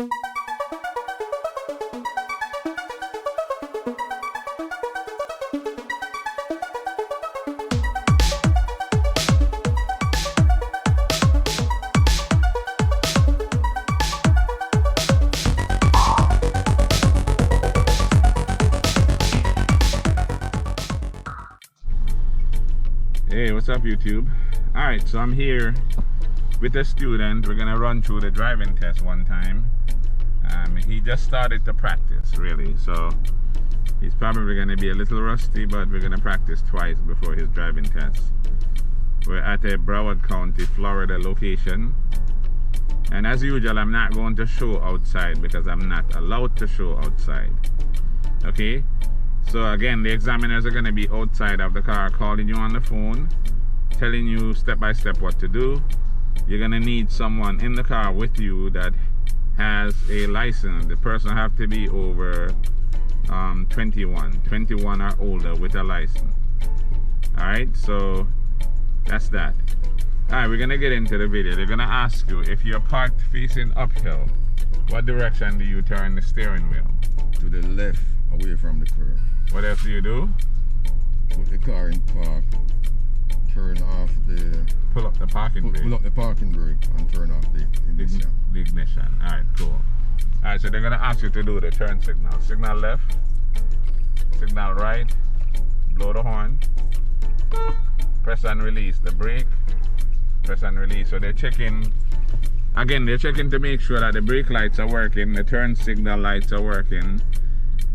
Hey, what's up YouTube? Alright, so I'm here with a student. We're gonna run through the driving test one time. He just started to practice really, so he's probably gonna be a little rusty, but we're gonna practice twice before his driving test. We're at a Broward County, Florida location, and as usual I'm not going to show outside because I'm not allowed to show outside. Okay? So again, the examiners are going to be outside of the car calling you on the phone, telling you step by step what to do. You're going to need someone in the car with you that has a license. The person have to be over 21 or older with a license. Alright, so that's that. Alright, we're going to get into the video. They're going to ask you, if you're parked facing uphill, what direction do you turn the steering wheel? To the left, away from the curb. What else do you do? Put the car in park, turn off the... Pull up the parking brake. Pull up the parking brake and turn off the ignition. The ignition. Alright, cool. Alright, so they're going to ask you to do the turn signal. Signal left, signal right, blow the horn, press and release the brake, press and release. So they're checking, again, they're checking to make sure that the brake lights are working, the turn signal lights are working,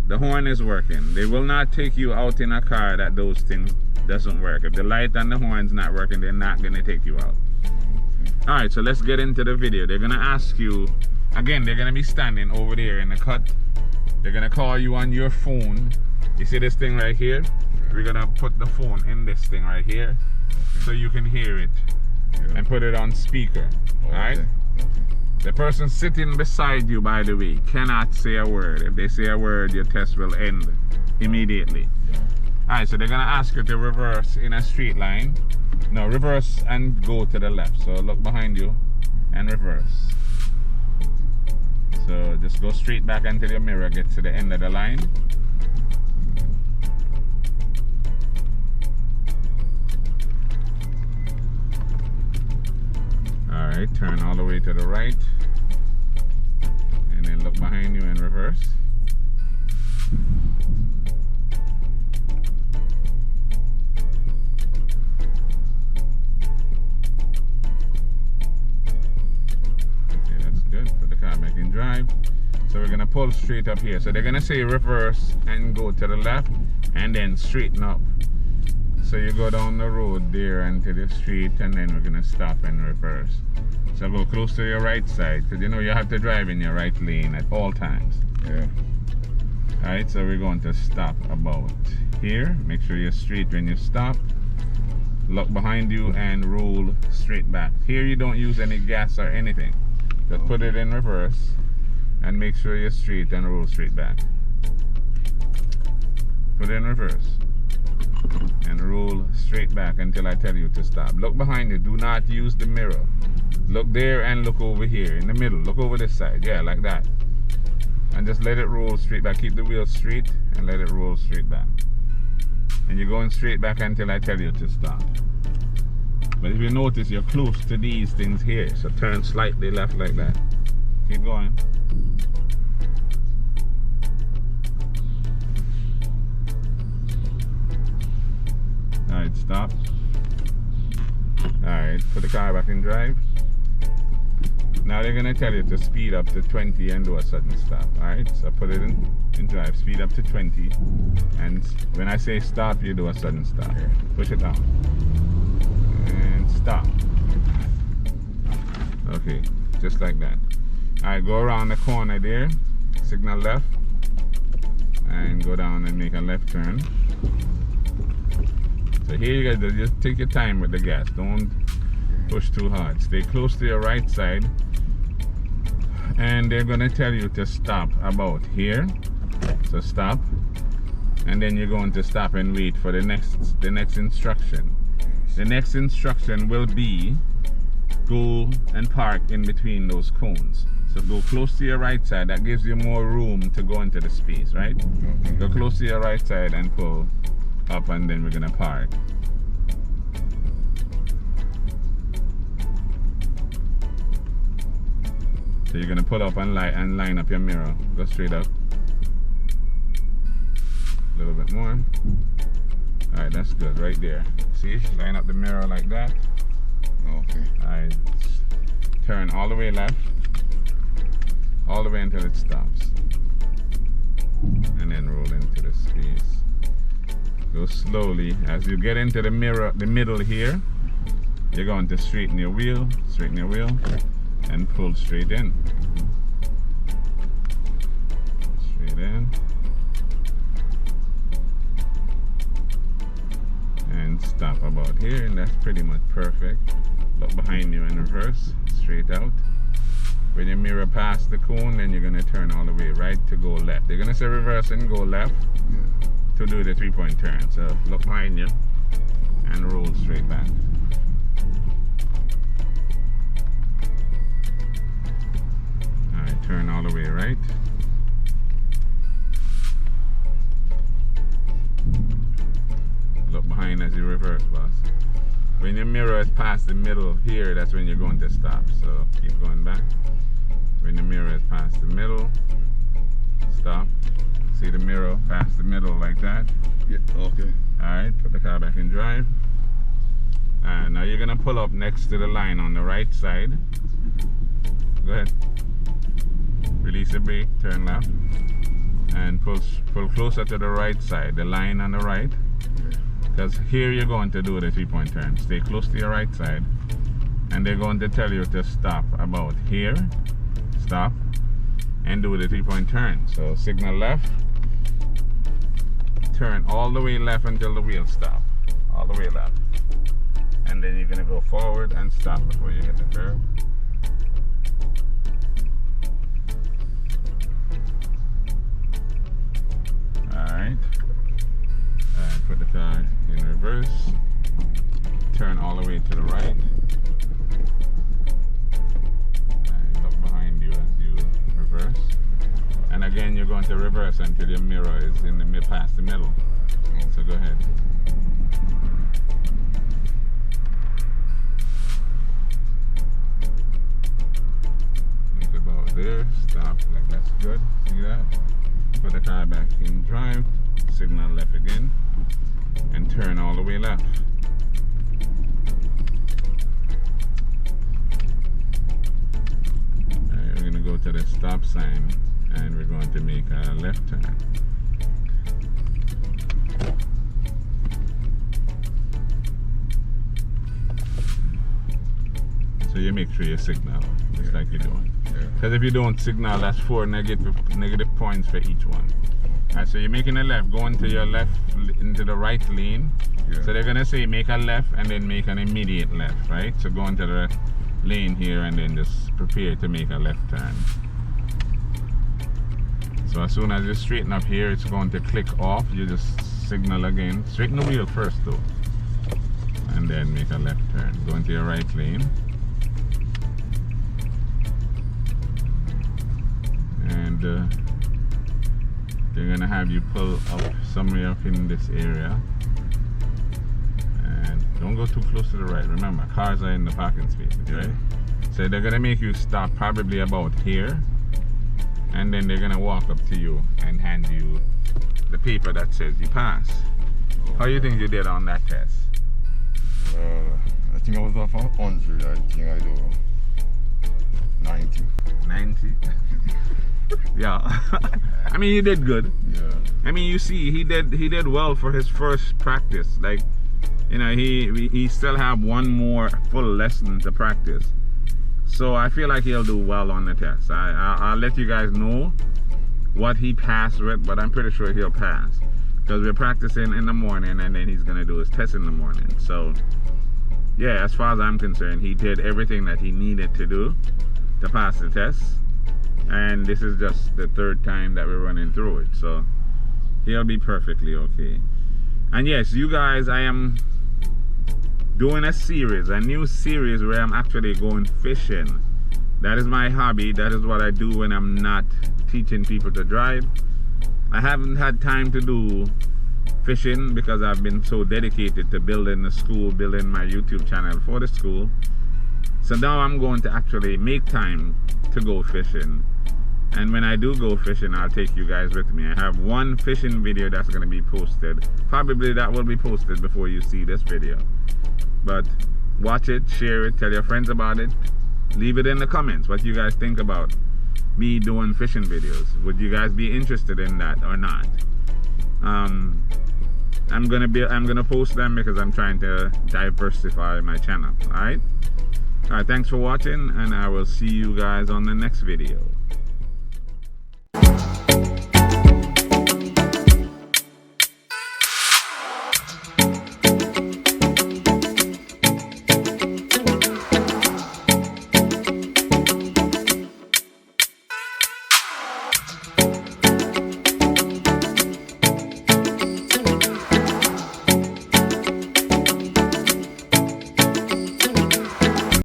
the horn is working. They will not take you out in a car that those things doesn't work. If the light and the horn's not working, they're not going to take you out. Alright, so let's get into the video. They're going to ask you, again, they're going to be standing over there in the cut. They're going to call you on your phone. You see this thing right here? We're going to put the phone in this thing right here so you can hear it and put it on speaker. Alright? The person sitting beside you, by the way, cannot say a word. If they say a word, your test will end immediately. Alright, so they're going to ask you to reverse in a straight line. No, reverse and go to the left. So look behind you and reverse. So just go straight back until your mirror gets to the end of the line. Alright, turn all the way to the right. And then look behind you and reverse. Okay, that's good. Put the car back in drive. So we're gonna pull straight up here. So they're gonna say reverse and go to the left and then straighten up. So you go down the road there until the street, and then we're gonna stop and reverse. So go close to your right side, because you know you have to drive in your right lane at all times. Yeah. Alright, so we're going to stop about here. Make sure you're straight when you stop. Look behind you and roll straight back. Here you don't use any gas or anything. Just put it in reverse and make sure you're straight and roll straight back. Put it in reverse and roll straight back until I tell you to stop. Look behind you. Do not use the mirror. Look there and look over here in the middle. Look over this side. Yeah, like that. And just let it roll straight back. Keep the wheel straight and let it roll straight back. And you're going straight back until I tell you to stop. But if you notice, you're close to these things here. So turn slightly left like that. Keep going. Alright, stop. Alright, put the car back in drive. Now they're going to tell you to speed up to 20 and do a sudden stop. Alright, so put it in drive, speed up to 20. And when I say stop, you do a sudden stop. Push it down. And stop. Okay, just like that. Alright, go around the corner there, signal left, and go down and make a left turn. So here you guys just take your time with the gas. Don't push too hard. Stay close to your right side. And they're gonna tell you to stop about here. So stop. And then you're going to stop and wait for the next instruction. The next instruction will be go and park in between those cones. So go close to your right side. That gives you more room to go into the space, right? Okay. Go close to your right side and pull up, and then we're gonna park. So you're gonna pull up and line up your mirror. Go straight up. A little bit more. Alright, that's good right there. See, line up the mirror like that. Okay. Alright, turn all the way left, all the way until it stops, and then roll into the space. Go slowly. As you get into the mirror, the middle here, you're going to straighten your wheel, and pull straight in. Straight in. And stop about here, and that's pretty much perfect. Look behind you and reverse, straight out. When your mirror past the cone, then you're gonna turn all the way right to go left. They're gonna say reverse and go left to do the 3-point turn. So look behind you and roll straight back. Alright, turn all the way right. Look behind as you reverse, boss. When your mirror is past the middle here, that's when you're going to stop. So keep going back. When the mirror is past the middle, stop. See the mirror past the middle like that? Yeah, okay. Alright, put the car back in drive. And now you're gonna pull up next to the line on the right side. Go ahead. Release the brake, turn left. And pull closer to the right side, the line on the right. Because here you're going to do the 3-point turn. Stay close to your right side. And they're going to tell you to stop about here. Stop. And do the 3-point turn. So signal left. Turn all the way left until the wheels stop. All the way left. And then you're going to go forward and stop before you hit the curb. Alright. Put the car in reverse. Turn all the way to the right. And look behind you as you reverse. And again, you're going to reverse until your mirror is in the past the middle. So go ahead. Think about there. Stop. Like that's good. See that? Put the car back in drive. Signal left again. And turn all the way left. Alright, we're going to go to the stop sign and we're going to make a left turn. So you make sure you signal just like you're doing. Because if you don't signal, that's 4 negative points for each one. Alright, so you're making a left, going to your left into the right lane. So they're gonna say make a left and then make an immediate left, right? So go into the lane here and then just prepare to make a left turn. So as soon as you straighten up here, it's going to click off. You just signal again. Straighten the wheel first though. And then make a left turn. Go into your right lane. And they're gonna have you pull up somewhere up in this area. And don't go too close to the right. Remember, cars are in the parking spaces, right? So they're gonna make you stop probably about here. And then they're gonna walk up to you and hand you the paper that says you passed. How do you think you did on that test? I think I was off 100. I think I do 90. 90? Yeah. I mean, you did good. Yeah. I mean, you see, he did well for his first practice. Like, you know, he still have one more full lesson to practice. So I feel like he'll do well on the test. I'll let you guys know what he passed with, but I'm pretty sure he'll pass. Because we're practicing in the morning and then he's going to do his test in the morning. So, yeah, as far as I'm concerned, he did everything that he needed to do to pass the test. And this is just the 3rd time that we're running through it. So, he'll be perfectly okay. And yes, you guys, I am doing a new series where I'm actually going fishing That is my hobby. That is what I do when I'm not teaching people to drive. I haven't had time to do fishing because I've been so dedicated to building the school, building my YouTube channel for the school. So now I'm going to actually make time to go fishing. And when I do go fishing, I'll take you guys with me. I have one fishing video that's going to be posted. Probably that will be posted before you see this video. But watch it, share it, tell your friends about it. Leave it in the comments what you guys think about me doing fishing videos. Would you guys be interested in that or not? I'm gonna post them because I'm trying to diversify my channel. Alright, thanks for watching, and I will see you guys on the next video.